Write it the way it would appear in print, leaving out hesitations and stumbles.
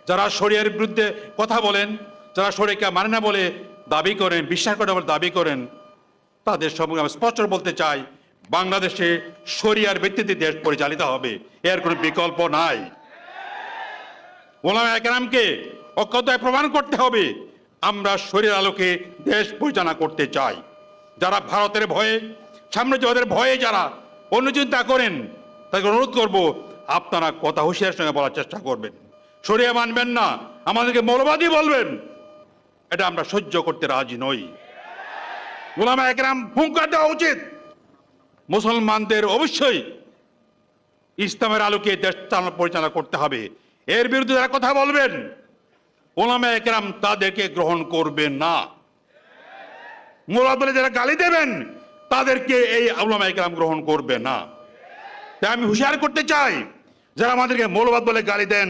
যারা শরিয়ার বিরুদ্ধে কথা বলেন, যারা শরিয়াকে মানে না বলে দাবি করেন, বিশ্বাস করে বলে দাবি করেন, তাদের সম্পর্কে আমি স্পষ্ট বলতে চাই, বাংলাদেশে শরিয়ার ভিত্তিতে দেশ পরিচালিত হবে, এর কোনো বিকল্প নাই। ওলামা একরামকে অক্ষতায় প্রমাণ করতে হবে আমরা শরিয়ার আলোকে দেশ পরিচালনা করতে চাই। যারা ভারতের ভয়ে, সাম্রাজ্যবাদের ভয়ে যারা অন্য চিন্তা করেন, তাকে অনুরোধ করব আপনারা কথা হুঁশিয়ার সঙ্গে বলার চেষ্টা করবেন। শরিয়া মানবেন না, আমাদেরকে মৌলবাদী বলবেন, এটা আমরা সহ্য করতে রাজি নই। ওলামা একরাম হুঙ্কার দেওয়া উচিত, মুসলমানদের অবশ্যই ইসলামের আলোকে দেশ পরিচালনা করতে হবে। এর বিরুদ্ধে যারা কথা বলবেন, ওলামা একরাম তাদেরকে গ্রহণ করবেন না। মোরাদ বলে যারা গালি দেবেন, তাদেরকে এই ওলামা একরাম গ্রহণ করবে না। তাই আমি হুঁশিয়ার করতে চাই, যারা আমাদেরকে মৌলবাদ বলে গালি দেন,